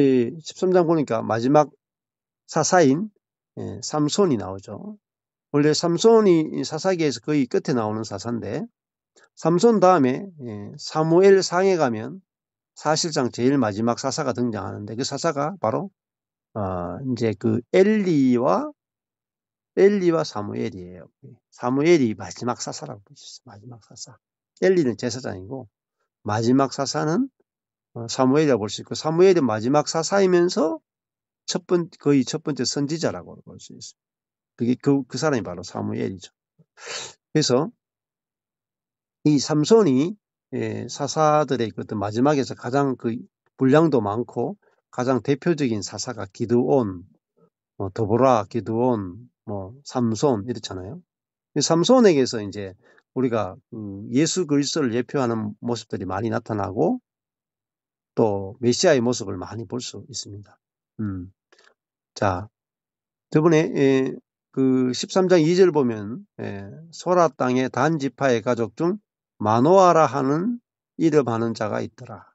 이 13장 보니까 마지막 사사인 삼손이 나오죠. 원래 삼손이 사사기에서 거의 끝에 나오는 사사인데 삼손 다음에 사무엘 상에 가면 사실상 제일 마지막 사사가 등장하는데 그 사사가 바로 이제 그 엘리와 사무엘이에요. 사무엘이 마지막 사사라고 보시죠. 마지막 사사. 엘리는 제사장이고 마지막 사사는 사무엘이라고 볼 수 있고 사무엘이 마지막 사사이면서 거의 첫 번째 선지자라고 볼 수 있어요. 그게 그 사람이 바로 사무엘이죠. 그래서 이 삼손이 사사들의 그 어떤 마지막에서 가장 그 분량도 많고 가장 대표적인 사사가 기드온, 드보라, 기드온, 삼손 이렇잖아요. 삼손에게서 이제 우리가 예수 그리스도를 예표하는 모습들이 많이 나타나고 또 메시아의 모습을 많이 볼 수 있습니다. 자, 저번에 그 13장 2절 보면 소라 땅의 단 지파의 가족 중 마노아라 하는 이름하는 자가 있더라.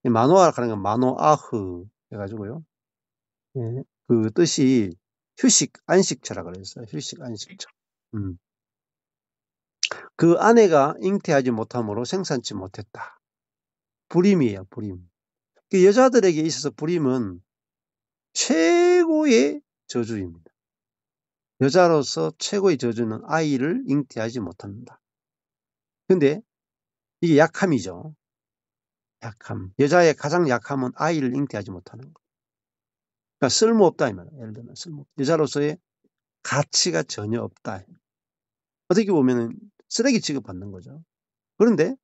마노아라 하는 건 마노아흐 해가지고요. 그 뜻이 휴식, 안식처라 그랬어요. 휴식, 안식처. 그 아내가 잉태하지 못함으로 생산치 못했다. 불임이에요, 불임. 그 여자들에게 있어서 불임은 최고의 저주입니다. 여자로서 최고의 저주는 아이를 잉태하지 못한다. 근데 이게 약함이죠. 약함. 여자의 가장 약함은 아이를 잉태하지 못하는 거. 그러니까 쓸모없다 이 말이에요. 예를 들면 쓸모없다. 여자로서의 가치가 전혀 없다. 어떻게 보면은 쓰레기 취급받는 거죠. 그런데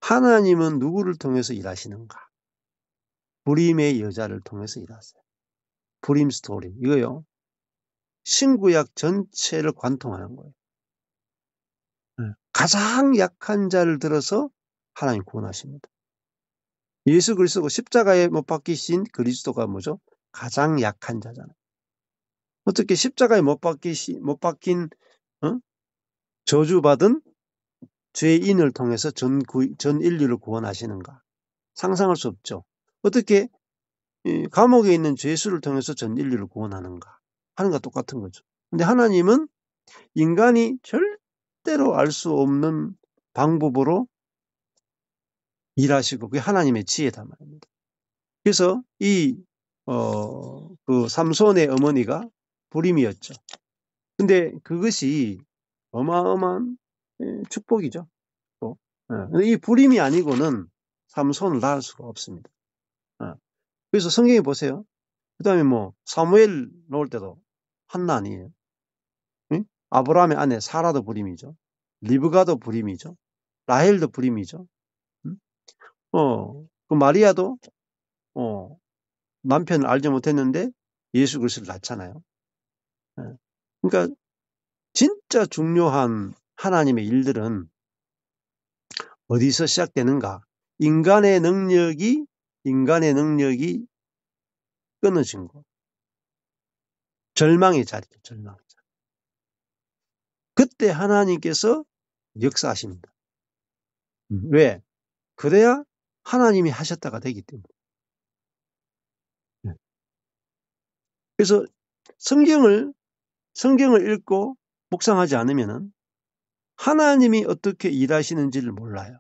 하나님은 누구를 통해서 일하시는가? 불임의 여자를 통해서 일하세요. 불임 스토리. 이거요. 신구약 전체를 관통하는 거예요. 가장 약한 자를 들어서 하나님 구원하십니다. 예수 그리스도가 십자가에 못 박히신 그리스도가 뭐죠? 가장 약한 자잖아요. 어떻게 십자가에 못 박힌 저주받은 죄인을 통해서 전 인류를 구원하시는가? 상상할 수 없죠. 어떻게 감옥에 있는 죄수를 통해서 전 인류를 구원하는가? 하는 것과 똑같은 거죠. 근데 하나님은 인간이 절대로 알 수 없는 방법으로 일하시고 그게 하나님의 지혜다 말입니다. 그래서 그 삼손의 어머니가 불임이었죠. 근데 그것이 어마어마한 축복이죠. 근데 이 불임이 아니고는 삼손을 낳을 수가 없습니다. 그래서 성경에 보세요. 그 다음에 사무엘 놓을 때도 한나 아니에요. 아브라함의 아내 사라도 불임이죠. 리브가도 불임이죠. 라헬도 불임이죠. 그 마리아도 남편을 알지 못했는데 예수 그리스도를 낳잖아요. 그러니까 진짜 중요한 하나님의 일들은 어디서 시작되는가? 인간의 능력이 끊어진 거. 절망의 자리죠. 절망의 자리. 그때 하나님께서 역사하십니다. 왜? 그래야 하나님이 하셨다가 되기 때문에. 그래서 성경을 읽고 묵상하지 않으면 하나님이 어떻게 일하시는지를 몰라요.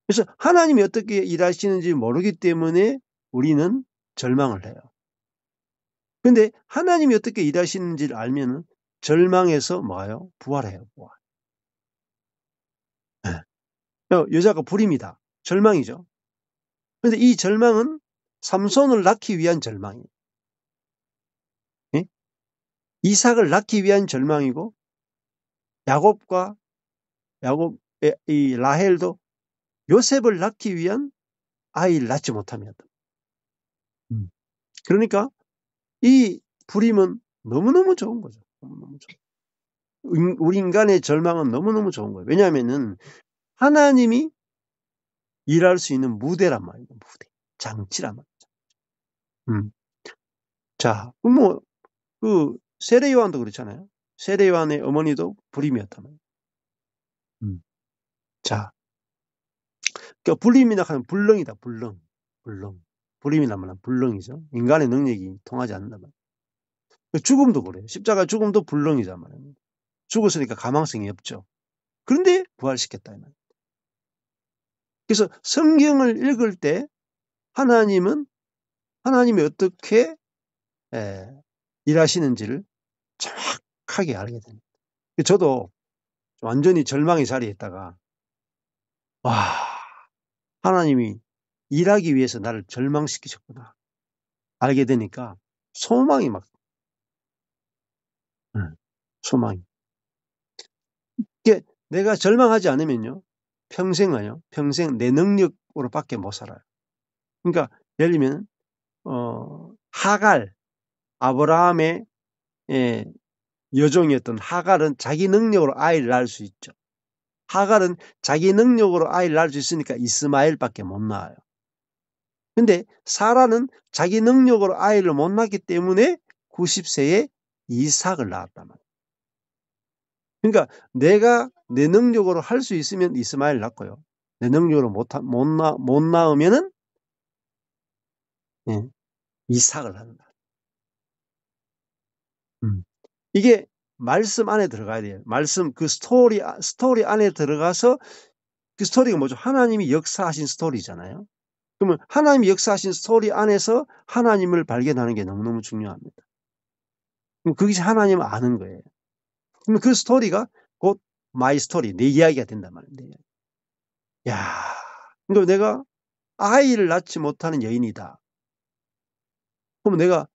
그래서 하나님이 어떻게 일하시는지 모르기 때문에 우리는 절망을 해요. 근데 하나님이 어떻게 일하시는지를 알면 절망에서 뭐예요? 부활해요. 부활. 여자가 불임이다. 절망이죠. 그런데 이 절망은 삼손을 낳기 위한 절망이에요. 이삭을 낳기 위한 절망이고 야곱의 이 라헬도 요셉을 낳기 위한 아이를 낳지 못함이었다. 그러니까 이 불임은 너무너무 좋은 거죠. 너무너무 좋은. 우리 인간의 절망은 너무너무 좋은 거예요. 왜냐하면은 하나님이 일할 수 있는 무대란 말이에요. 무대. 장치란 말이죠. 자, 그 세례 요한도 그렇잖아요. 세례 요한의 어머니도 불임이었단 말이에요. 자, 그러니까 불임이라 하면 불능이다. 불능. 불능. 불임이란 말은 불능이죠. 인간의 능력이 통하지 않는단 말이에요. 죽음도 그래요. 십자가 죽음도 불능이란 말이에요. 죽었으니까 가망성이 없죠. 그런데 부활시켰다 이 말이에요. 그래서 성경을 읽을 때 하나님이 어떻게 일하시는지를 정확하게 알게 됩니다. 저도 완전히 절망의 자리에 있다가 와, 하나님이 일하기 위해서 나를 절망시키셨구나 알게 되니까 소망이 막 소망이. 이게 내가 절망하지 않으면요 평생 내 능력으로밖에 못 살아요. 그러니까 예를 들면 하갈 아브라함의 여종이었던 하갈은 자기 능력으로 아이를 낳을 수 있죠. 하갈은 자기 능력으로 아이를 낳을 수 있으니까 이스마엘밖에 못 낳아요. 근데 사라는 자기 능력으로 아이를 못 낳기 때문에 90세에 이삭을 낳았단 말이에요. 그러니까 내가 내 능력으로 할 수 있으면 이스마엘 낳고요. 내 능력으로 못 낳으면은 이삭을 한다. 이게 말씀 안에 들어가야 돼요. 말씀 그 스토리 안에 들어가서 그 스토리가 뭐죠? 하나님이 역사하신 스토리잖아요. 그러면 하나님이 역사하신 스토리 안에서 하나님을 발견하는 게 너무너무 중요합니다. 그럼 그것이 하나님을 아는 거예요. 그러면 그 스토리가 곧 마이 스토리, 내 이야기가 된단 말이에요. 야, 그러니까 내가 아이를 낳지 못하는 여인이다. 그럼 내가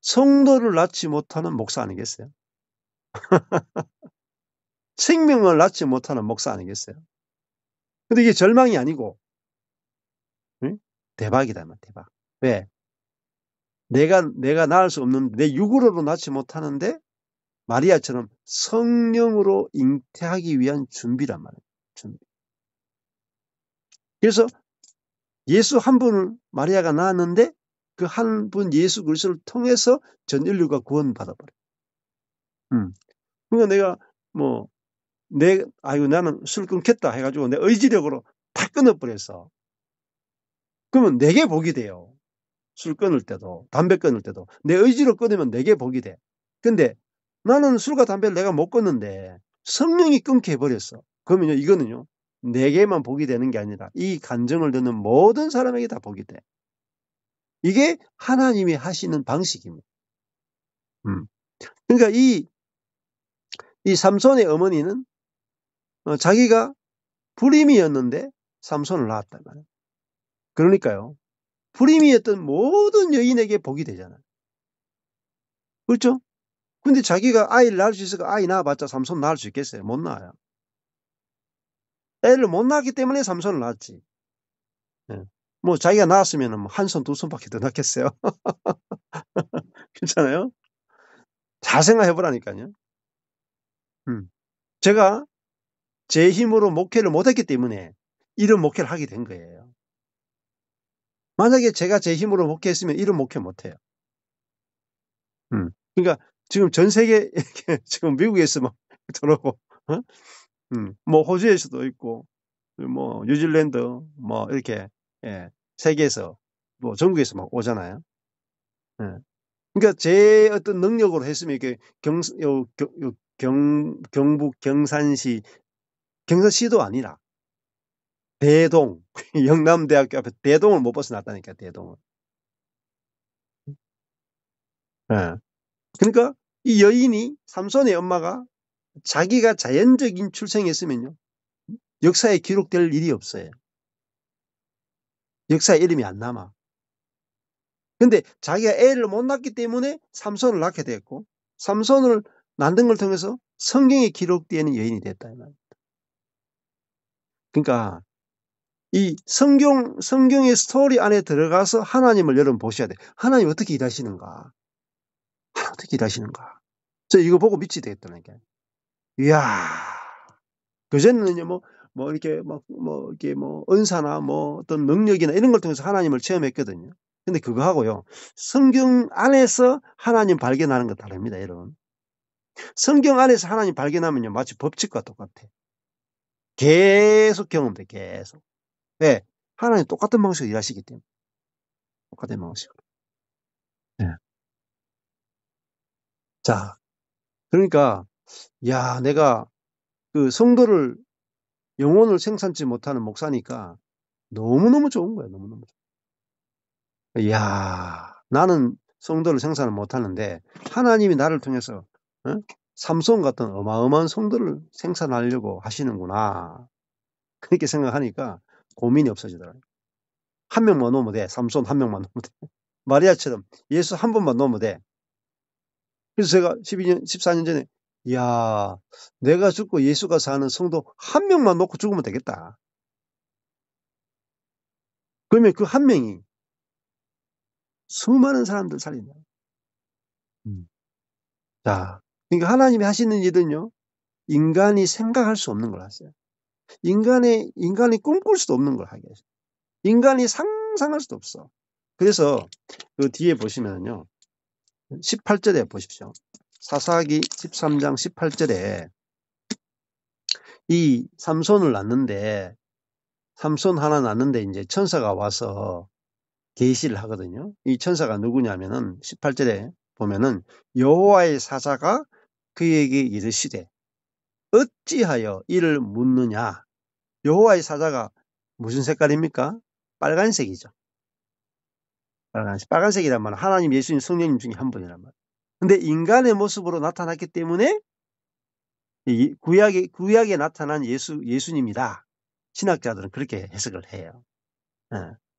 성도를 낳지 못하는 목사 아니겠어요? 생명을 낳지 못하는 목사 아니겠어요? 근데 이게 절망이 아니고 응? 대박이다, 대박. 왜? 내가 낳을 수 없는 내 육으로도 낳지 못하는데 마리아처럼 성령으로 잉태하기 위한 준비란 말이에요. 준비. 그래서 예수 한 분을 마리아가 낳았는데 그 한 분 예수 그리스도를 통해서 전 인류가 구원받아 버려요. 그러니까 내가 나는 술 끊겠다 해가지고 내 의지력으로 다 끊어버렸어. 그러면 내게 복이 돼요. 술 끊을 때도 담배 끊을 때도 내 의지로 끊으면 내게 복이 돼. 근데 나는 술과 담배를 내가 못 끊는데 성령이 끊게 해버렸어. 그러면요 이거는요 내게만 복이 되는 게 아니라 이 간증을 듣는 모든 사람에게 다 복이 돼. 이게 하나님이 하시는 방식입니다. 그러니까 이 삼손의 어머니는 자기가 불임이었는데 삼손을 낳았단 말이에요. 그러니까요 불임이었던 모든 여인에게 복이 되잖아요. 그렇죠? 근데 자기가 아이를 낳을 수 있어서 아이 낳아봤자 삼손 낳을 수 있겠어요? 못 낳아요. 애를 못 낳았기 때문에 삼손을 낳았지. 뭐 자기가 낳았으면 한 손, 두 손밖에 더 낳겠어요? 괜찮아요? 잘 생각해 보라니까요. 제가 제 힘으로 목회를 못했기 때문에 이런 목회를 하게 된 거예요. 만약에 제가 제 힘으로 목회했으면 이런 목회 못해요. 그러니까 지금 전 세계 지금 미국에서 막 들어오고, 뭐 호주에서도 있고, 뭐 뉴질랜드, 뭐 이렇게 세계에서 뭐 전국에서 막 오잖아요. 그러니까 제 어떤 능력으로 했으면 이렇게 경북 경산시도 아니라 대동 영남대학교 앞에 대동을 못 벗어났다니까 대동을. 그러니까 이 여인이 삼손의 엄마가 자기가 자연적인 출생이었으면요 역사에 기록될 일이 없어요. 역사에 이름이 안 남아. 근데 자기가 애를 못 낳기 때문에 삼손을 낳게 됐고 삼손을 낳는 걸 통해서 성경에 기록되는 여인이 됐다 이 말입니다. 그러니까 이 성경의 스토리 안에 들어가서 하나님을 여러분 보셔야 돼. 하나님 어떻게 일하시는가? 어떻게 일하시는가? 저 이거 보고 미치게 되겠다니까. 이야, 그전에는요, 이렇게 은사나 어떤 능력이나 이런 걸 통해서 하나님을 체험했거든요. 근데 그거 하고요, 성경 안에서 하나님 발견하는 거 다릅니다, 여러분. 성경 안에서 하나님 발견하면요, 마치 법칙과 똑같아. 계속 경험돼, 계속. 왜? 하나님 똑같은 방식으로 일하시기 때문에. 똑같은 방식으로. 네. 자, 그러니까 내가 그 성도를 영혼을 생산치 못하는 목사니까 너무너무 좋은 거예요. 너무너무. 나는 성도를 생산을 못하는데 하나님이 나를 통해서 삼손 같은 어마어마한 성도를 생산하려고 하시는구나. 그렇게 생각하니까 고민이 없어지더라고요. 한 명만 놓으면 돼. 삼손 한 명만 놓으면 돼. 마리아처럼 예수 한 번만 놓으면 돼. 그래서 제가 12년, 14년 전에 내가 죽고 예수가 사는 성도 한 명만 놓고 죽으면 되겠다. 그러면 그 한 명이 수많은 사람들 살린다. 자, 그러니까 하나님이 하시는 일은요, 인간이 생각할 수 없는 걸 하세요. 인간이 꿈꿀 수도 없는 걸 하게 하세요. 인간이 상상할 수도 없어. 그래서 그 뒤에 보시면요, 18절에 보십시오. 사사기 13장 18절에 이 삼손을 낳는데, 삼손 하나 낳는데 이제 천사가 와서 계시를 하거든요. 이 천사가 누구냐면은 18절에 보면은 여호와의 사자가 그에게 이르시되 어찌하여 이를 묻느냐. 여호와의 사자가 무슨 색깔입니까? 빨간색이죠. 빨간색이란 말은 하나님, 예수님, 성령님 중에 한 분이란 말이에요. 근데 인간의 모습으로 나타났기 때문에 구약에 나타난 예수님이다. 신학자들은 그렇게 해석을 해요.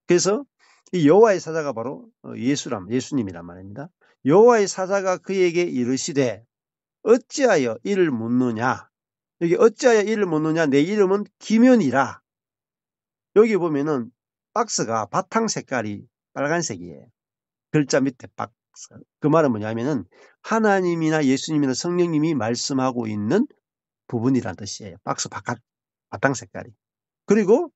그래서 이 여호와의 사자가 바로 예수님이란 말입니다. 여호와의 사자가 그에게 이르시되 어찌하여 이를 묻느냐. 여기 어찌하여 이를 묻느냐. 내 이름은 기면이라. 여기 보면은 박스가 바탕 색깔이 빨간색이에요. 글자 밑에 박스. 그 말은 뭐냐면은 하나님이나 예수님이나 성령님이 말씀하고 있는 부분이란 뜻이에요. 박스 바탕 색깔이. 그리고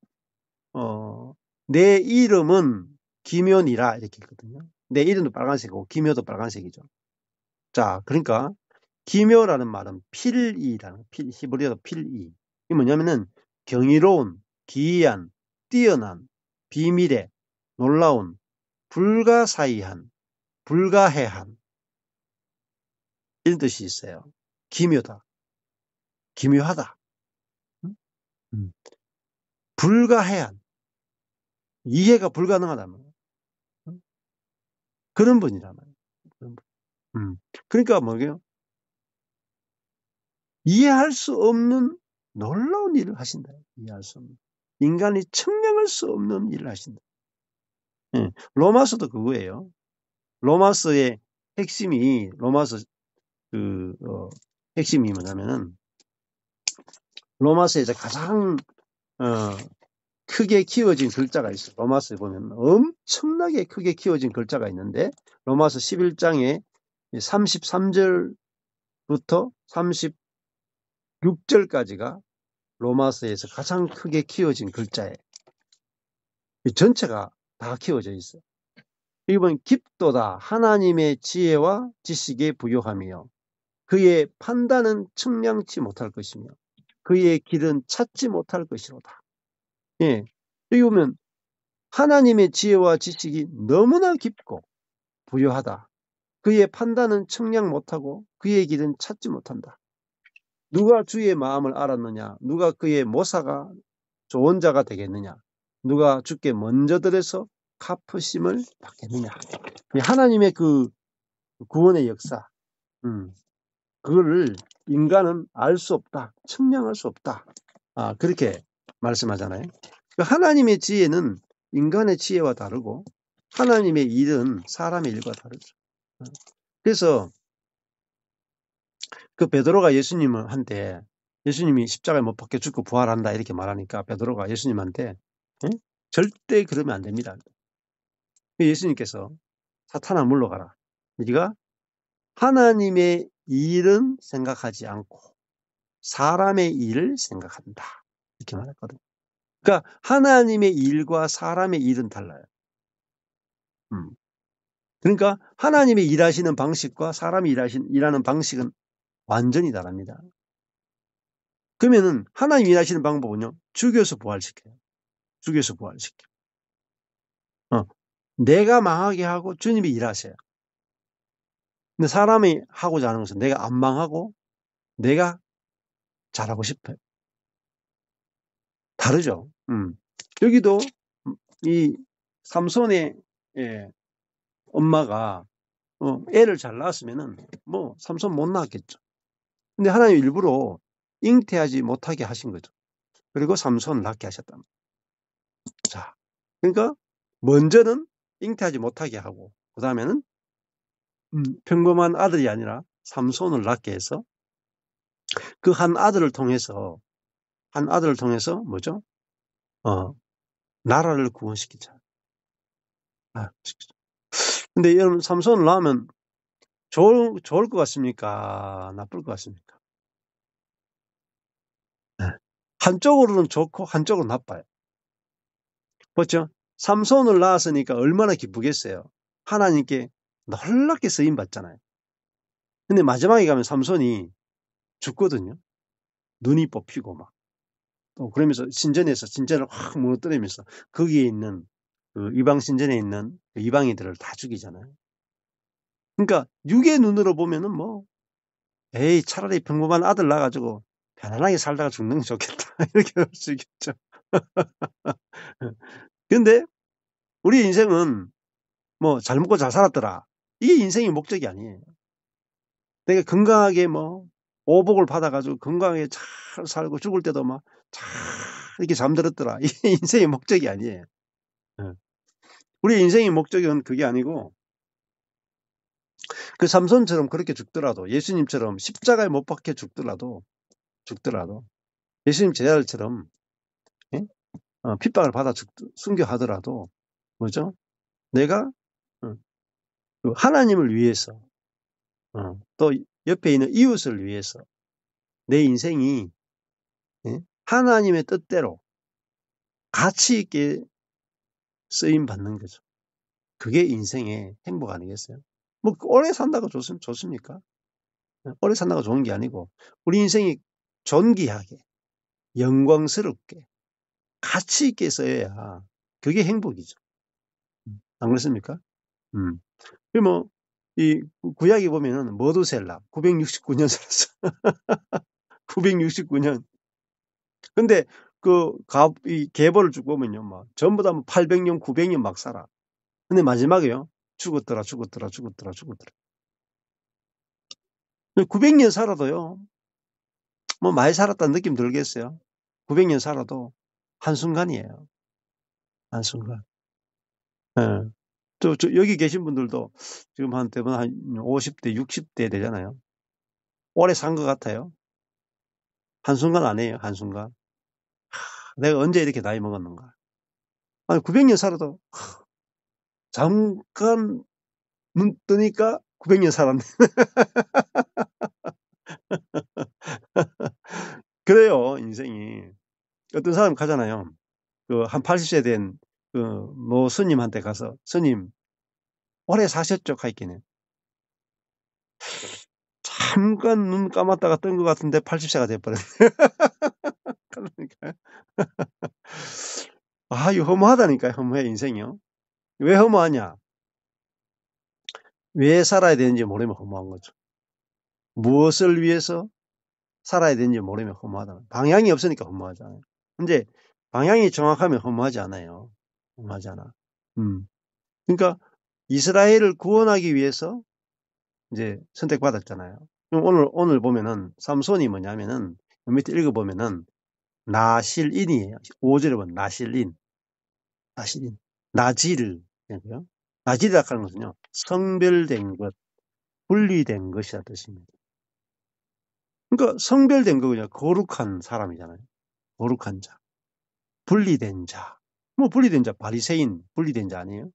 내 이름은 기면이라 이렇게 있거든요. 내 이름도 빨간색이고 기묘도 빨간색이죠. 자, 그러니까 기묘라는 말은 히브리어로 필이. 이게 뭐냐면은 경이로운, 기이한, 뛰어난, 비밀의, 놀라운, 불가사의한, 불가해한 이런 뜻이 있어요. 기묘다, 기묘하다, 불가해한, 이해가 불가능하단 말이에요. 그런 분이란 말이에요. 그러니까 뭐예요? 이해할 수 없는 놀라운 일을 하신다. 이해할 수 없는. 인간이 측량할 수 없는 일을 하신다. 로마서도 그거예요. 로마서의 핵심이, 핵심이 뭐냐면은, 로마서에서 가장, 크게 키워진 글자가 있어요. 로마서에 보면 엄청나게 크게 키워진 글자가 있는데, 로마서 11장에 33절부터 36절까지가 로마서에서 가장 크게 키워진 글자예요. 이 전체가 다 키워져 있어요. 이번 깊도다 하나님의 지혜와 지식에 부요하며 그의 판단은 측량치 못할 것이며 그의 길은 찾지 못할 것이로다. 여기 보면 하나님의 지혜와 지식이 너무나 깊고 부요하다. 그의 판단은 측량 못하고 그의 길은 찾지 못한다. 누가 주의 마음을 알았느냐? 누가 그의 모사가 좋은 자가 되겠느냐? 누가 주께 먼저 들어서 갚으심을 받겠느냐? 하나님의 그 구원의 역사, 그거를 인간은 알 수 없다, 측량할 수 없다. 그렇게 말씀하잖아요. 하나님의 지혜는 인간의 지혜와 다르고 하나님의 일은 사람의 일과 다르죠. 그래서 그 베드로가 예수님한테 예수님이 십자가에 못 박혀 죽고 부활한다 이렇게 말하니까 베드로가 예수님한테 절대 그러면 안 됩니다. 예수님께서 사탄아 물러가라. 네가 하나님의 일은 생각하지 않고 사람의 일을 생각한다. 이렇게 말했거든요. 그러니까 하나님의 일과 사람의 일은 달라요. 그러니까 하나님의 일하시는 방식과 사람이 일하는 방식은 완전히 다릅니다. 그러면은 하나님 일하시는 방법은요. 죽여서 부활시켜요. 죽여서 부활시켜요. 내가 망하게 하고 주님이 일하셔요. 근데 사람이 하고자 하는 것은 내가 안 망하고 내가 잘하고 싶어요. 다르죠. 여기도 이 삼손의 엄마가 애를 잘 낳았으면은 뭐 삼손 못 낳았겠죠. 근데 하나님 일부러 잉태하지 못하게 하신 거죠. 그리고 삼손을 낳게 하셨다. 자, 그러니까 먼저는 잉태하지 못하게 하고 그 다음에는 평범한 아들이 아니라 삼손을 낳게 해서 그 한 아들을 통해서 뭐죠? 나라를 구원시키자. 근데 여러분 삼손을 낳으면 좋을 것 같습니까? 나쁠 것 같습니까? 네. 한쪽으로는 좋고 한쪽으로는 나빠요. 그렇죠? 삼손을 낳았으니까 얼마나 기쁘겠어요. 하나님께 놀랍게 쓰임 받잖아요. 근데 마지막에 가면 삼손이 죽거든요. 눈이 뽑히고 막. 또 그러면서 진전을 확 무너뜨리면서 거기에 있는 그 이방 신전에 있는 그 이방인들을 다 죽이잖아요. 그러니까 육의 눈으로 보면은 뭐 에이 차라리 평범한 아들 낳아가지고 편안하게 살다가 죽는 게 좋겠다 이렇게 볼 수 있겠죠. 근데 우리 인생은 뭐 잘 먹고 잘 살았더라. 이게 인생의 목적이 아니에요. 내가 건강하게 뭐 오복을 받아가지고 건강하게 잘 살고 죽을 때도 막 잘 이렇게 잠들었더라. 이게 인생의 목적이 아니에요. 우리 인생의 목적은 그게 아니고 그 삼손처럼 그렇게 죽더라도 예수님처럼 십자가에 못 박혀 죽더라도 예수님 제자들처럼 핍박을 받아 순교하더라도 뭐죠? 내가 하나님을 위해서 또 옆에 있는 이웃을 위해서 내 인생이 하나님의 뜻대로 가치 있게 쓰임 받는 거죠. 그게 인생의 행복 아니겠어요? 뭐 오래 산다고 좋습니까? 오래 산다고 좋은 게 아니고 우리 인생이 존귀하게 영광스럽게 가치 있게 써야 그게 행복이죠. 안 그렇습니까? 뭐 이 구약에 보면은 머두셀라 969년 살았어. 969년. 근데 이 계보를 쭉 보면요, 막 전부 다 800년, 900년 막 살아. 근데 마지막에요, 죽었더라. 900년 살아도요, 뭐 많이 살았다는 느낌 들겠어요? 900년 살아도 한순간이에요. 한순간. 예. 여기 계신 분들도 지금 대부분 한 50대, 60대 되잖아요. 오래 산 것 같아요. 한순간 아니에요, 한순간. 내가 언제 이렇게 나이 먹었는가. 아니, 900년 살아도, 잠깐 눈 뜨니까 900년 살았네. 그래요, 인생이. 어떤 사람 가잖아요. 한 80세 된 모 스님한테 가서, 스님, 오래 사셨죠? 하있기는. 잠깐 눈 감았다가 뜬 것 같은데 80세가 돼버렸네. 그러니까. 이거 허무하다니까요, 허무해, 인생이요. 왜 허무하냐? 왜 살아야 되는지 모르면 허무한 거죠. 무엇을 위해서 살아야 되는지 모르면 허무하다. 방향이 없으니까 허무하잖아요. 근데 방향이 정확하면 허무하지 않아요. 허무하지 않아. 그러니까 이스라엘을 구원하기 위해서 이제 선택받았잖아요. 그럼 오늘 보면은 삼손이 뭐냐면은 밑에 읽어보면은 나실인이에요. 5절에 보면 나실인. 나지르. 나지르라고 하는 것은요, 성별된 것, 분리된 것이라 뜻입니다. 그러니까 성별된 거군요. 거룩한 사람이잖아요. 거룩한 자. 분리된 자. 뭐 분리된 자, 바리새인 분리된 자 아니에요?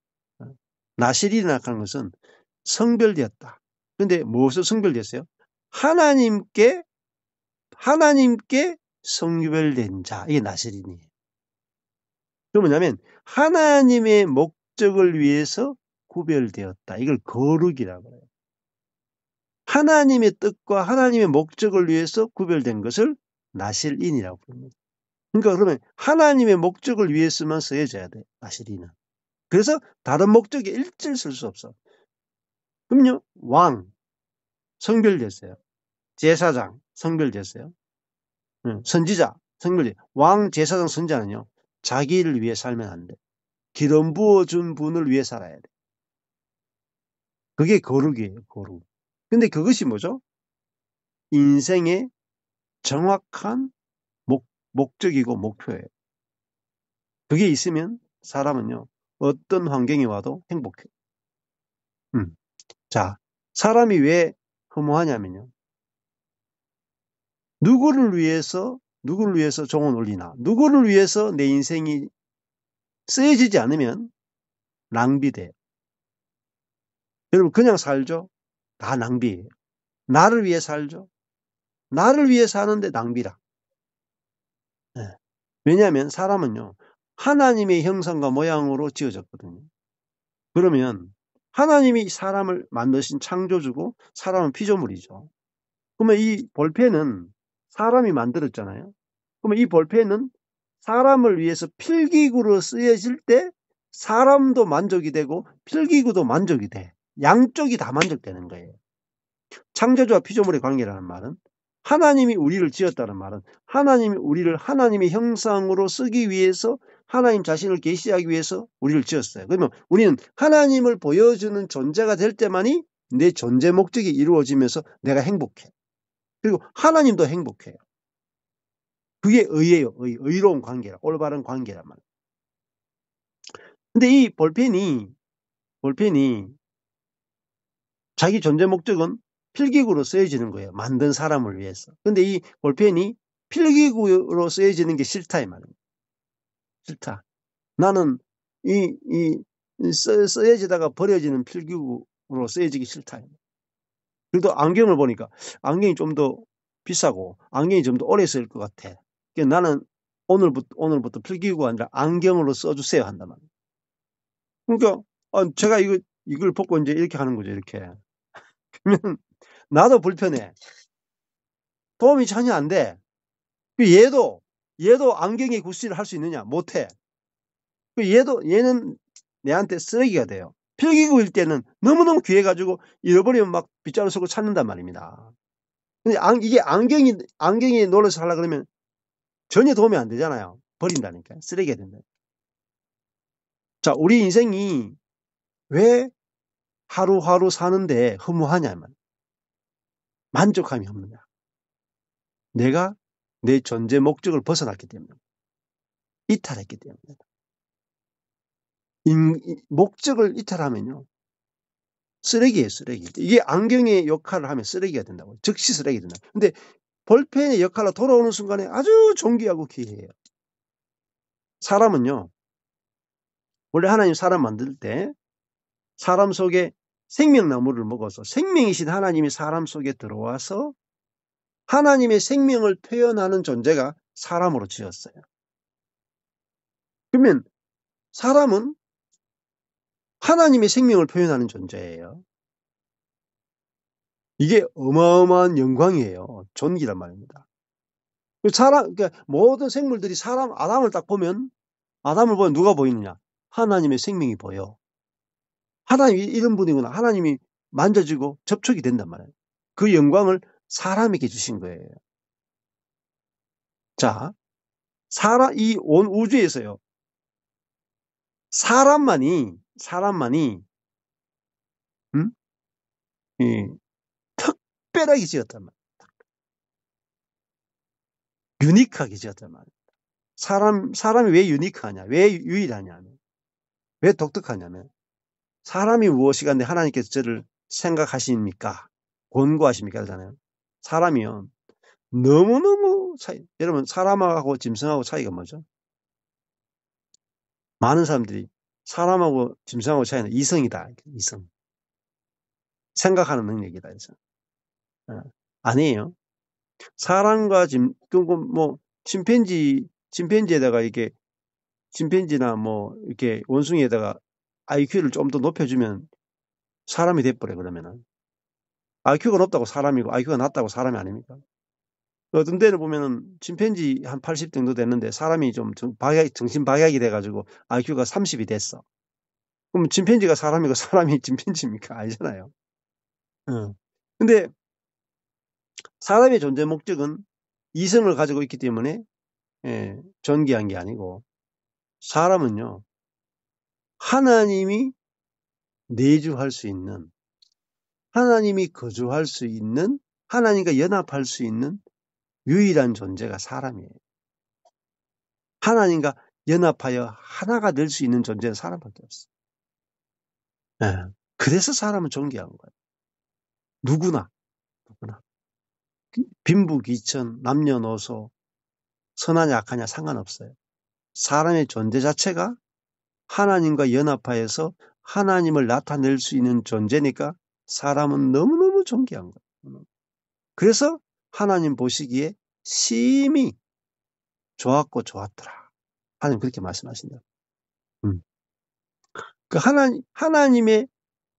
나실이라고 하는 것은 성별되었다. 그런데 무엇을 성별됐어요? 하나님께 성별된 자. 이게 나실인이에요. 그럼 뭐냐면 하나님의 목적을 위해서 구별되었다. 이걸 거룩이라고 해요. 하나님의 뜻과 하나님의 목적을 위해서 구별된 것을 나실인이라고 부릅니다. 그러니까 그러면 하나님의 목적을 위해서만 쓰여져야 돼, 나실인은. 그래서 다른 목적에 일절 쓸 수 없어. 그럼요, 왕, 성별됐어요. 제사장, 성별됐어요. 선지자, 성별이. 왕, 제사장, 선지자는요, 자기를 위해 살면 안 돼. 기름 부어준 분을 위해 살아야 돼. 그게 거룩이에요, 거룩. 근데 그것이 뭐죠? 인생의 정확한 목적이고 목표예요. 그게 있으면 사람은요, 어떤 환경이 와도 행복해요. 자, 사람이 왜 허무하냐면요. 누구를 위해서 종을 올리나? 누구를 위해서 내 인생이 쓰여지지 않으면 낭비돼. 여러분, 그냥 살죠? 다 낭비예요. 나를 위해 살죠? 나를 위해 사는데 낭비라. 네. 왜냐하면 사람은요, 하나님의 형상과 모양으로 지어졌거든요. 그러면 하나님이 사람을 만드신 창조주고 사람은 피조물이죠. 그러면 이 볼펜은 사람이 만들었잖아요. 그러면 이 볼펜은 사람을 위해서 필기구로 쓰여질 때 사람도 만족이 되고 필기구도 만족이 돼. 양쪽이 다 만족되는 거예요. 창조주와 피조물의 관계라는 말은, 하나님이 우리를 지었다는 말은 하나님이 우리를 하나님의 형상으로 쓰기 위해서, 하나님 자신을 계시하기 위해서 우리를 지었어요. 그러면 우리는 하나님을 보여주는 존재가 될 때만이 내 존재 목적이 이루어지면서 내가 행복해. 그리고 하나님도 행복해요. 그게 의예요. 의로운 관계라, 올바른 관계란 말이에요. 근데 이 볼펜이 자기 존재 목적은 필기구로 쓰여지는 거예요. 만든 사람을 위해서. 근데 이 볼펜이 필기구로 쓰여지는 게 싫다 이 말이에요. 싫다. 나는 쓰여지다가 버려지는 필기구로 쓰여지기 싫다. 그래도 안경을 보니까 안경이 좀 더 비싸고 안경이 좀 더 오래 쓸 것 같아. 그러니까 나는 오늘부터 필기구가 아니라 안경으로 써주세요 한단 말이에요. 그러니까 제가 이걸 벗고 이제 이렇게 하는 거죠. 이렇게. 그러면 나도 불편해. 도움이 전혀 안 돼. 얘도 안경에 굿시를 할 수 있느냐? 못해. 얘는 내한테 쓰레기가 돼요. 필기구일 때는 너무너무 귀해가지고 잃어버리면 막 빗자루 쓰고 찾는단 말입니다. 근데 이게 안경이 놀라서 하려고 그러면 전혀 도움이 안 되잖아요. 버린다니까. 쓰레기가 된다. 자, 우리 인생이 왜 하루하루 사는데 허무하냐면 만족감이 없느냐. 내가 내 존재 목적을 벗어났기 때문에, 이탈했기 때문에. 목적을 이탈하면요, 쓰레기예요, 쓰레기. 이게 안경의 역할을 하면 쓰레기가 된다고. 즉시 쓰레기 된다. 근데 볼펜의 역할로 돌아오는 순간에 아주 존귀하고 귀해요. 사람은요, 원래 하나님 사람 만들 때 사람 속에 생명나무를 먹어서 생명이신 하나님이 사람 속에 들어와서 하나님의 생명을 표현하는 존재가 사람으로 지었어요. 그러면 사람은 하나님의 생명을 표현하는 존재예요. 이게 어마어마한 영광이에요. 존귀란 말입니다. 그러니까 모든 생물들이 아담을 보면 누가 보이느냐? 하나님의 생명이 보여. 하나님이 이런 분이구나. 하나님이 만져지고 접촉이 된단 말이에요. 그 영광을 사람에게 주신 거예요. 자, 이 온 우주에서요, 사람만이 특별하게 지었단 말이에요. 유니크하게 지었단 말이에요. 사람이 왜 유니크하냐? 왜 유일하냐면, 왜 독특하냐면, 사람이 무엇이간데 하나님께서 저를 생각하십니까? 권고하십니까? 그러잖아요. 사람이요, 너무너무 여러분, 사람하고 짐승하고 차이가 뭐죠? 많은 사람들이 사람하고 짐승하고 차이는 이성이다. 이성. 생각하는 능력이다. 그래서. 아니에요. 사람과 침팬지에다가 침팬지나 이렇게 원숭이에다가 IQ를 좀 더 높여주면 사람이 돼버려, 그러면은. IQ가 높다고 사람이고, IQ가 낮다고 사람이 아닙니까? 어떤 데는 보면은, 침팬지 한 80 정도 됐는데, 사람이 좀 정신 박약이 돼가지고, IQ가 30이 됐어. 그럼 침팬지가 사람이고 사람이 침팬지입니까? 아니잖아요. 근데 사람의 존재 목적은 이성을 가지고 있기 때문에 존귀한 게 아니고, 사람은요, 하나님이 내주할 수 있는, 하나님이 거주할 수 있는, 하나님과 연합할 수 있는 유일한 존재가 사람이에요. 하나님과 연합하여 하나가 될 수 있는 존재는 사람밖에 없어요. 그래서 사람은 존귀한 거예요. 누구나. 빈부귀천, 남녀노소, 선하냐 악하냐 상관없어요. 사람의 존재 자체가 하나님과 연합하여서 하나님을 나타낼 수 있는 존재니까 사람은 너무너무 존귀한 거예요. 그래서 하나님 보시기에 심히 좋았고 좋았더라. 하나님 그렇게 말씀하신다. 그 하나님의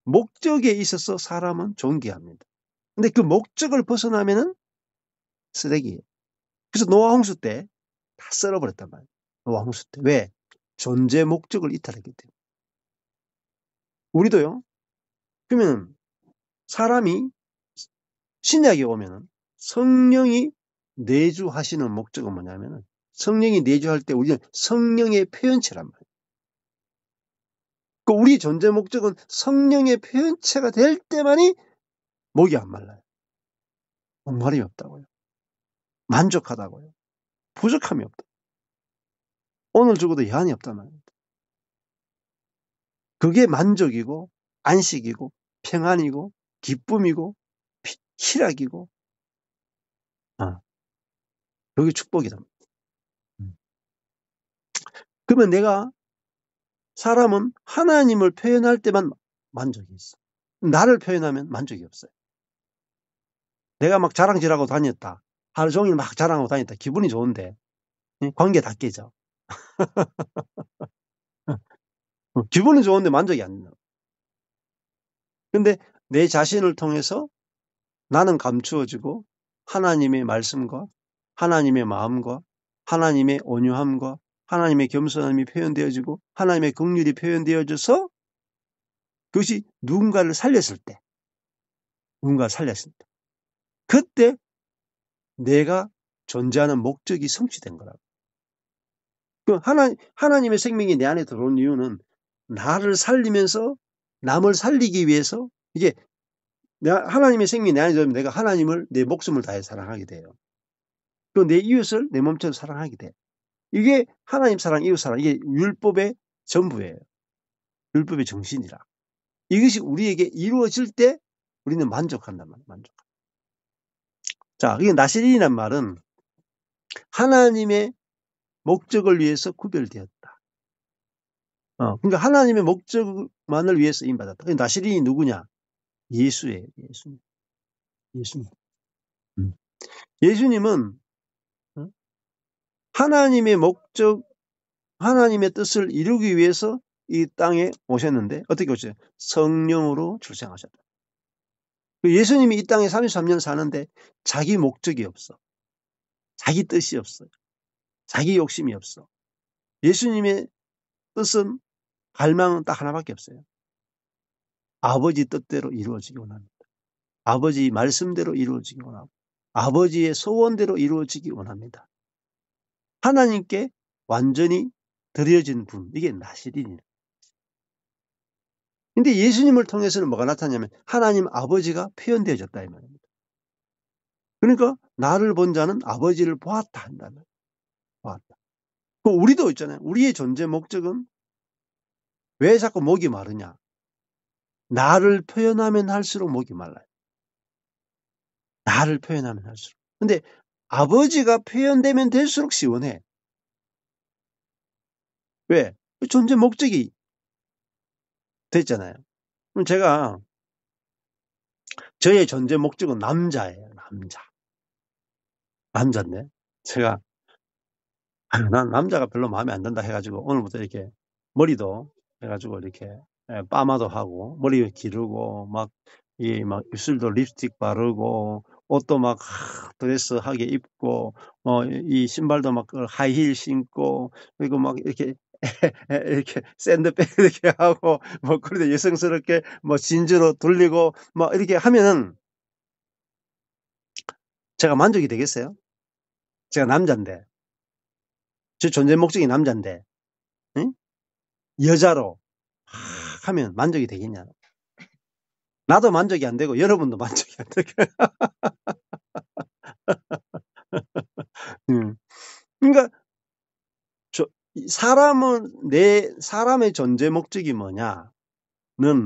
목적에 있어서 사람은 존귀합니다. 근데 그 목적을 벗어나면은 쓰레기예요. 그래서 노아 홍수 때 다 썰어버렸단 말이에요. 노아 홍수 때. 왜? 존재 목적을 이탈했기 때문에. 우리도요. 그러면 사람이 신약에 오면은 성령이 내주하시는 목적은 뭐냐면은, 성령이 내주할 때 우리는 성령의 표현체란 말이에요. 그 우리 존재 목적은 성령의 표현체가 될 때만이 목이 안 말라요. 목마름이 없다고요. 만족하다고요. 부족함이 없다. 오늘 죽어도 여한이 없단 말입니다. 그게 만족이고 안식이고 평안이고 기쁨이고 희락이고 그게 축복이다. 그러면 내가, 사람은 하나님을 표현할 때만 만족이 있어. 나를 표현하면 만족이 없어요. 내가 막 자랑질하고 다녔다. 하루 종일 막 자랑하고 다녔다. 기분이 좋은데 관계 다 깨져. 기분은 좋은데 만족이 안 된다. 근데 내 자신을 통해서 나는 감추어지고 하나님의 말씀과 하나님의 마음과 하나님의 온유함과 하나님의 겸손함이 표현되어지고 하나님의 긍휼이 표현되어져서 그것이 누군가를 살렸을 때, 그때 내가 존재하는 목적이 성취된 거라고. 그 하나님의 생명이 내 안에 들어온 이유는 나를 살리면서 남을 살리기 위해서, 이게 하나님의 생명이 내 안에 들어오면 내가 하나님을 내 목숨을 다해 사랑하게 돼요. 또 내 이웃을 내 몸처럼 사랑하게 돼. 이게 하나님 사랑, 이웃 사랑, 이게 율법의 전부예요. 율법의 정신이라. 이것이 우리에게 이루어질 때 우리는 만족한단 말이에요. 만족. 자, 이게 나시린이란 말은 하나님의 목적을 위해서 구별되었다. 그러니까 하나님의 목적만을 위해서 쓰임받았다. 나시린이 누구냐? 예수예요. 예수님. 예수님은 하나님의 목적, 하나님의 뜻을 이루기 위해서 이 땅에 오셨는데 어떻게 오셨어요? 성령으로 출생하셨다. 예수님이 이 땅에 33년 사는데 자기 목적이 없어. 자기 뜻이 없어요. 자기 욕심이 없어. 예수님의 뜻은, 갈망은 딱 하나밖에 없어요. 아버지 뜻대로 이루어지기 원합니다. 아버지 말씀대로 이루어지기 원하고 아버지의 소원대로 이루어지기 원합니다. 하나님께 완전히 드려진 분, 이게 나시린이에요. 근데 예수님을 통해서는 뭐가 나타나냐면 하나님 아버지가 표현되어졌다 이 말입니다. 그러니까 나를 본 자는 아버지를 보았다 한다는. 보았다. 우리도 있잖아요. 우리의 존재 목적은 왜 자꾸 목이 마르냐? 나를 표현하면 할수록 목이 말라요. 나를 표현하면 할수록. 근데 아버지가 표현되면 될수록 시원해. 왜? 존재 목적이 됐잖아요. 그럼 제가, 저의 존재 목적은 남자예요. 남자인데 제가 난 남자가 별로 마음에 안 든다 해가지고 오늘부터 이렇게 머리도 해가지고 이렇게 파마도 하고 머리 기르고 막 입술도 립스틱 바르고 옷도 막 드레스하게 입고 이 신발도 막 하이힐 신고 그리고 막 이렇게 이렇게 샌드백 이렇게 하고 뭐 그래도 여성스럽게 뭐 진주로 돌리고 뭐 이렇게 하면은 제가 만족이 되겠어요? 제가 남잔데. 제 존재 목적이 남잔데. 응? 여자로 하면 만족이 되겠냐? 나도 만족이 안 되고 여러분도 만족이 안 되고. 그러니까 사람의 존재 목적이 뭐냐는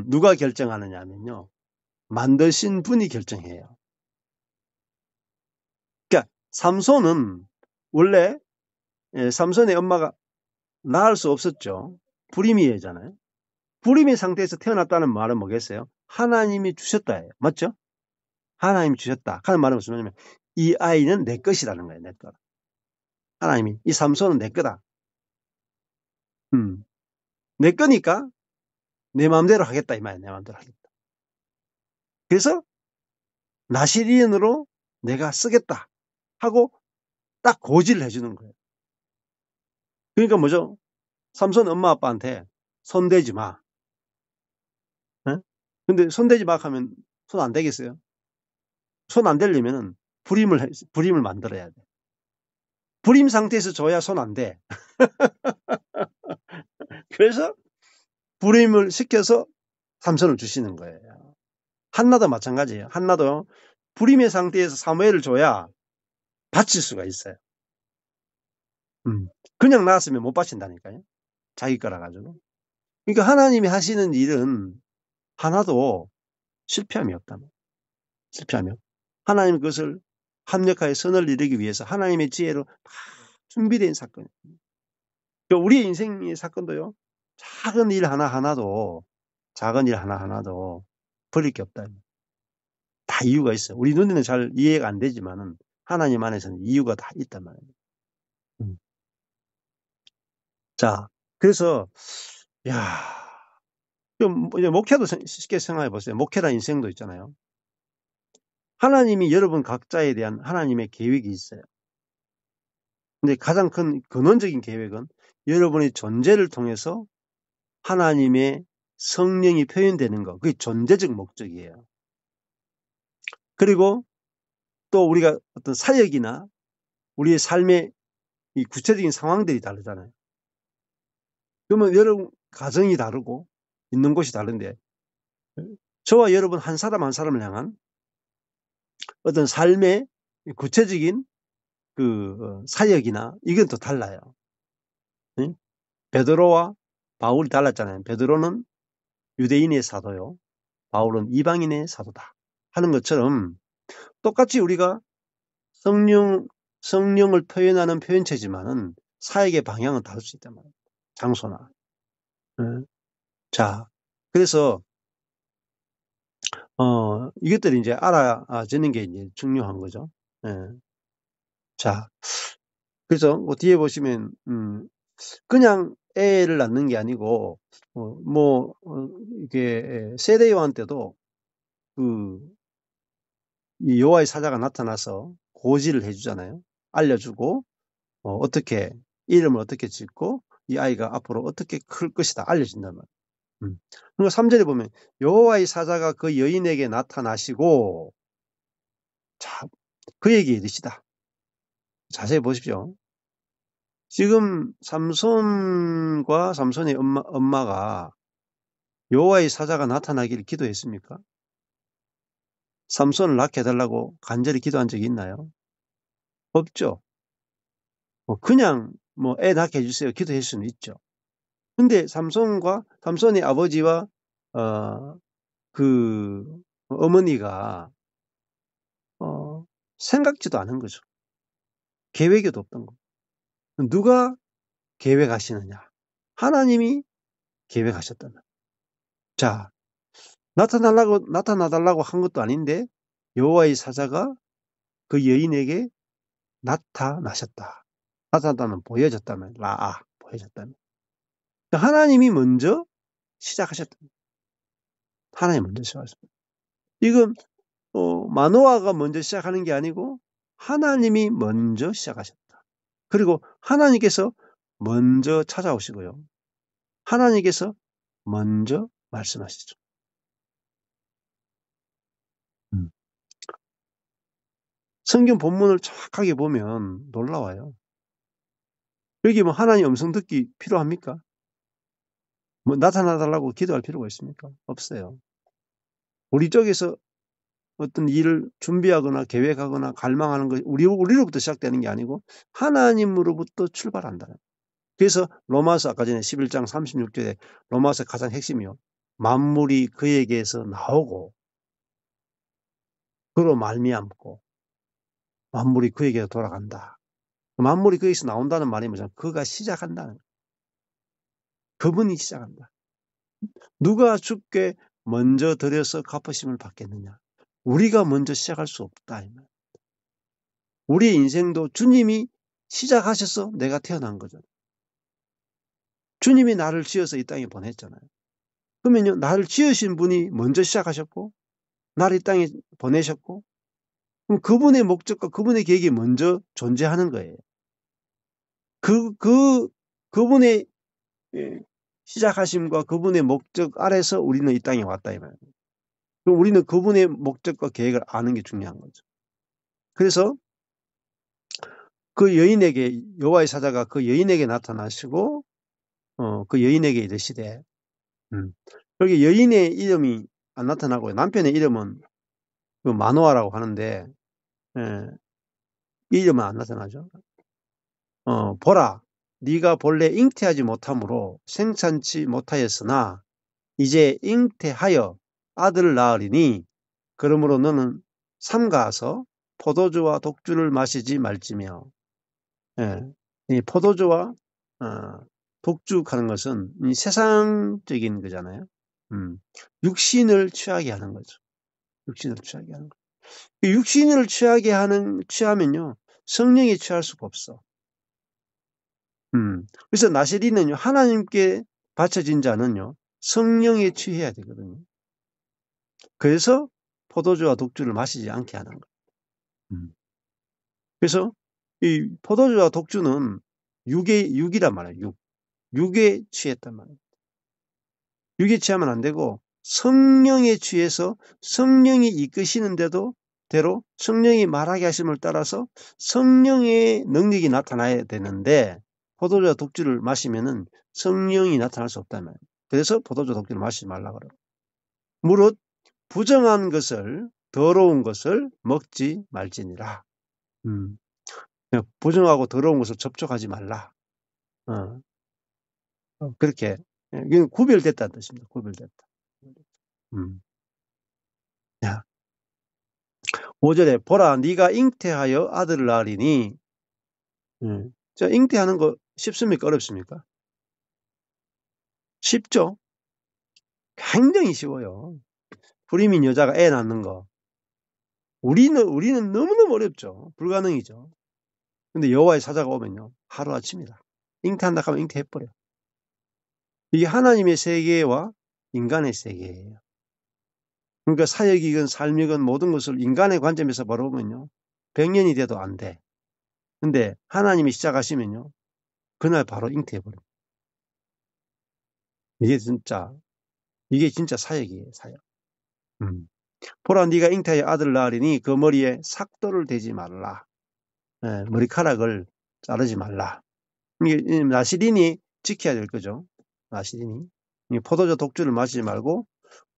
누가 결정하느냐면요. 만드신 분이 결정해요. 그러니까 삼손은 원래 삼손의 엄마가 낳을 수 없었죠. 불임이잖아요. 불임의 상태에서 태어났다는 말은 뭐겠어요? 하나님이 주셨다예요. 맞죠? 하나님이 주셨다. 하는 말은 무슨 말이냐면 이 아이는 내 것이라는 거예요. 내 것. 하나님이 이 삼손은 내 거다. 내 거니까 내 마음대로 하겠다 이 말이에요. 내 마음대로 하겠다. 그래서 나시리인으로 내가 쓰겠다 하고 딱 고지를 해주는 거예요. 그러니까 뭐죠? 삼손 엄마 아빠한테 손대지 마. 네? 근데 손대지 마 하면 손 안 되겠어요? 손 안 되려면은 불임을 만들어야 돼. 불임 상태에서 줘야 손 안 돼. 그래서 불임을 시켜서 삼손을 주시는 거예요. 한나도 마찬가지예요. 한나도 불임의 상태에서 사무엘을 줘야 바칠 수가 있어요. 그냥 나왔으면 못 바친다니까요. 자기 거라 가지고. 그러니까 하나님이 하시는 일은 하나도 실패함이 없다는. 실패함이 없. 하나님 그것을 합력하여 선을 이루기 위해서 하나님의 지혜로 다 준비된 사건이에요. 그러니까 우리의 인생의 사건도요. 작은 일 하나하나도 버릴 게 없다. 다 이유가 있어요. 우리 눈에는 잘 이해가 안 되지만은 하나님 안에서는 이유가 다 있단 말이에요. 자, 그래서 좀 목회도 쉽게 생각해 보세요. 목회란 인생도 있잖아요. 하나님이 여러분 각자에 대한 하나님의 계획이 있어요. 근데 가장 큰 근원적인 계획은 여러분의 존재를 통해서 하나님의 성령이 표현되는 거. 그게 존재적 목적이에요. 그리고 또 우리가 어떤 사역이나 우리의 삶의 이 구체적인 상황들이 다르잖아요. 그러면 여러분 가정이 다르고 있는 곳이 다른데 저와 여러분 한 사람 한 사람을 향한 어떤 삶의 구체적인 그 사역이나 이건 또 달라요. 네? 베드로와 바울이 달랐잖아요. 베드로는 유대인의 사도요. 바울은 이방인의 사도다. 하는 것처럼 똑같이 우리가 성령을 표현하는 표현체지만은 사역의 방향은 다를 수 있단 말이에요. 장소나. 자, 그래서 이것들이 이제 알아지는 게 이제 중요한 거죠. 자, 그래서 뭐 뒤에 보시면 그냥 애를 낳는 게 아니고 이게 세례 요한 때도 이 여호와의 사자가 나타나서 고지를 해주잖아요. 알려주고 어떻게 이름을 어떻게 짓고 이 아이가 앞으로 어떻게 클 것이다 알려준단 말이에요. 그리고 3절에 보면 여호와의 사자가 그 여인에게 나타나시고 자, 그에게 이르시다. 자세히 보십시오. 지금 삼손과 삼손의 엄마가 여호와의 사자가 나타나기를 기도했습니까? 삼손을 낳게 해달라고 간절히 기도한 적이 있나요? 없죠. 그냥 애 낳게 해주세요. 기도할 수는 있죠. 근데 삼손의 아버지와 그 어머니가 생각지도 않은 거죠. 계획에도 없던 거. 누가 계획하시느냐? 하나님이 계획하셨단. 자, 나타나달라고 한 것도 아닌데 여호와의 사자가 그 여인에게 나타나셨다. 나타났다면 보여졌다면 보여졌다면. 하나님이 먼저 시작하셨다. 하나님 먼저 시작하셨다. 이건 마노아가 먼저 시작하는 게 아니고 하나님이 먼저 시작하셨다. 그리고 하나님께서 먼저 찾아오시고요. 하나님께서 먼저 말씀하시죠. 성경 본문을 정확하게 보면 놀라워요. 여기 뭐 하나님 음성 듣기 필요합니까? 뭐 나타나달라고 기도할 필요가 있습니까? 없어요. 우리 쪽에서 어떤 일을 준비하거나 계획하거나 갈망하는 것이 우리로부터 시작되는 게 아니고 하나님으로부터 출발한다. 그래서 로마서 아까 전에 11장 36절에 로마서 가장 핵심이요. 만물이 그에게서 나오고 그로 말미암고 만물이 그에게로 돌아간다. 만물이 그에게서 나온다는 말이 뭐죠? 그가 시작한다는 거예요. 그분이 시작한다. 누가 주께 먼저 드려서 갚으심을 받겠느냐? 우리가 먼저 시작할 수 없다. 우리의 인생도 주님이 시작하셔서 내가 태어난 거죠. 주님이 나를 지어서 이 땅에 보냈잖아요. 그러면요, 나를 지으신 분이 먼저 시작하셨고 나를 이 땅에 보내셨고 그럼 그분의 목적과 그분의 계획이 먼저 존재하는 거예요. 그분의 시작하심과 그분의 목적 아래서 우리는 이 땅에 왔다 이 말이에요. 그럼 우리는 그분의 목적과 계획을 아는 게 중요한 거죠. 그래서 그 여인에게 여호와의 사자가 그 여인에게 나타나시고 그 여인에게 이르시되 여기 여인의 이름이 안 나타나고요. 남편의 이름은 그 마노아라고 하는데 이 이름은 안 나타나죠. 보라, 네가 본래 잉태하지 못함으로 생산치 못하였으나 이제 잉태하여 아들을 낳으리니 그러므로 너는 삼가서 포도주와 독주를 마시지 말지며. 이 포도주와 독주하는 것은 이 세상적인 거잖아요. 육신을 취하게 하는 거죠. 육신을 취하게 하는 거. 육신을 취하면요 성령이 취할 수가 없어. 그래서 나시린은요 하나님께 바쳐진 자는요 성령에 취해야 되거든요. 그래서 포도주와 독주를 마시지 않게 하는 거예요. 그래서 이 포도주와 독주는 육이란 말이에요. 육에 취했단 말이에요. 육에 취하면 안 되고 성령에 취해서 성령이 이끄시는데도 대로 성령이 말하게 하심을 따라서 성령의 능력이 나타나야 되는데 포도주와 독주를 마시면은 성령이 나타날 수 없단 말이에요. 그래서 포도주 독주를 마시지 말라 그래요. 무릇 부정한 것을 더러운 것을 먹지 말지니라. 부정하고 더러운 것을 접촉하지 말라. 그렇게 이건 구별됐다는 뜻입니다. 구별됐다. 5절에 보라 네가 잉태하여 아들을 낳으리니 자, 잉태하는 거 쉽습니까? 어렵습니까? 쉽죠? 굉장히 쉬워요. 불임인 여자가 애 낳는 거. 우리는 너무너무 어렵죠. 불가능이죠. 근데 여호와의 사자가 오면요. 하루아침이다. 잉태한다 하면 잉태해버려. 이게 하나님의 세계와 인간의 세계예요. 그러니까 사역이건 삶이건 모든 것을 인간의 관점에서 바라보면요. 100년이 돼도 안 돼. 근데 하나님이 시작하시면요. 그날 바로 잉태해버려요. 이게 진짜 사역이에요. 사역. 보라 네가 잉태하여 아들을 낳으리니 그 머리에 삭도를 대지 말라. 머리카락을 자르지 말라. 이게 나시린이 지켜야 될 거죠. 나시린이. 포도주 독주를 마시지 말고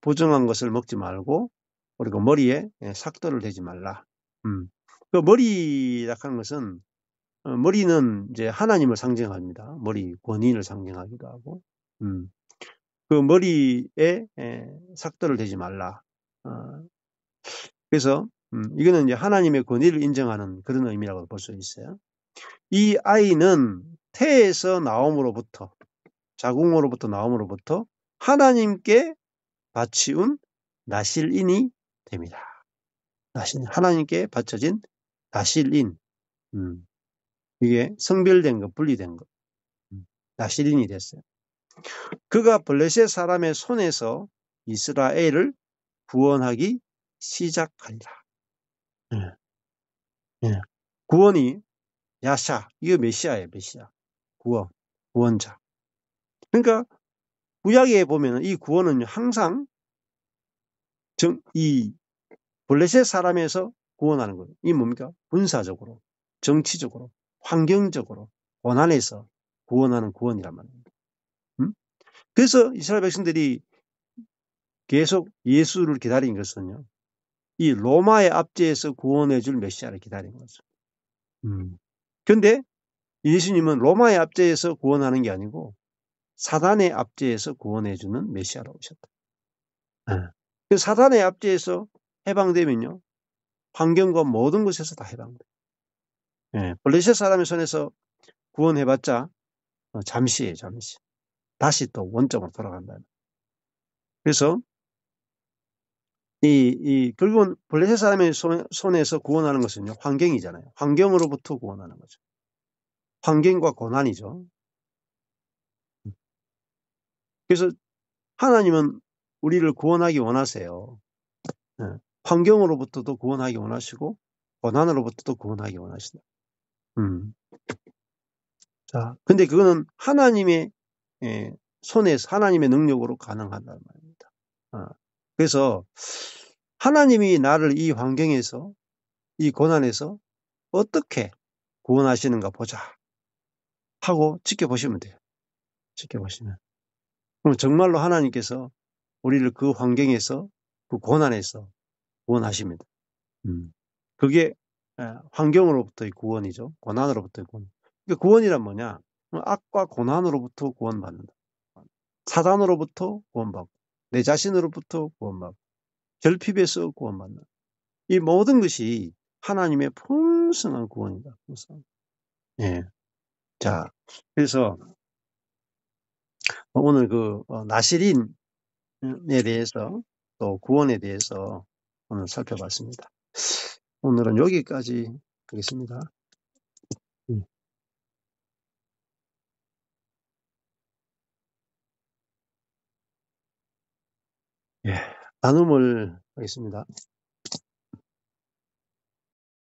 부정한 것을 먹지 말고 그리고 머리에 삭도를 대지 말라. 그 머리라고 하는 것은 머리는 이제 하나님을 상징합니다. 머리 권위를 상징하기도 하고 그 머리에 삭도를 대지 말라. 그래서 이거는 이제 하나님의 권위를 인정하는 그런 의미라고 볼 수 있어요. 이 아이는 태에서 나옴으로부터 자궁으로부터 나옴으로부터 하나님께 바치운 나실인이 됩니다. 하나님께 바쳐진 나실인. 이게 성별된 것, 분리된 것. 나실인이 됐어요. 그가 블레셋 사람의 손에서 이스라엘을 구원하기 시작하리라. 구원이 야샤, 이거 메시아예요, 메시아. 구원. 구원자. 그러니까 구약에 보면 이 구원은 항상 이 블레셋 사람에서 구원하는 거예요. 이 뭡니까? 군사적으로, 정치적으로, 환경적으로, 고난에서 구원하는 구원이란 말입니다. 그래서 이스라엘 백성들이 계속 예수를 기다린 것은요, 이 로마의 압제에서 구원해 줄 메시아를 기다린 거죠. 그런데 예수님은 로마의 압제에서 구원하는 게 아니고 사단의 압제에서 구원해 주는 메시아로 오셨다. 그 사단의 압제에서 해방되면요, 환경과 모든 것에서 다 해방돼. 블레셋 사람의 손에서 구원해봤자 잠시예요, 잠시. 다시 또 원점으로 돌아간다. 그래서 결국은 블레셋 사람의 손에서 구원하는 것은요, 환경이잖아요. 환경으로부터 구원하는 거죠. 환경과 고난이죠. 그래서 하나님은 우리를 구원하기 원하세요. 환경으로부터도 구원하기 원하시고 고난으로부터도 구원하기 원하신다. 자, 근데 그거는 하나님의 손에서 하나님의 능력으로 가능하다는 말입니다. 그래서 하나님이 나를 이 환경에서 이 고난에서 어떻게 구원하시는가 보자 하고 지켜보시면 돼요. 지켜보시면. 그럼 정말로 하나님께서 우리를 그 환경에서 그 고난에서 구원하십니다. 그게 환경으로부터의 구원이죠. 고난으로부터의 구원. 그러니까 구원이란 뭐냐? 악과 고난으로부터 구원받는다. 사단으로부터 구원받고 내 자신으로부터 구원받고 결핍에서 구원받는 이 모든 것이 하나님의 풍성한 구원이다. 예. 자, 그래서 오늘 그 나시린에 대해서 또 구원에 대해서 오늘 살펴봤습니다. 오늘은 여기까지 하겠습니다. 예, 나눔을 하겠습니다.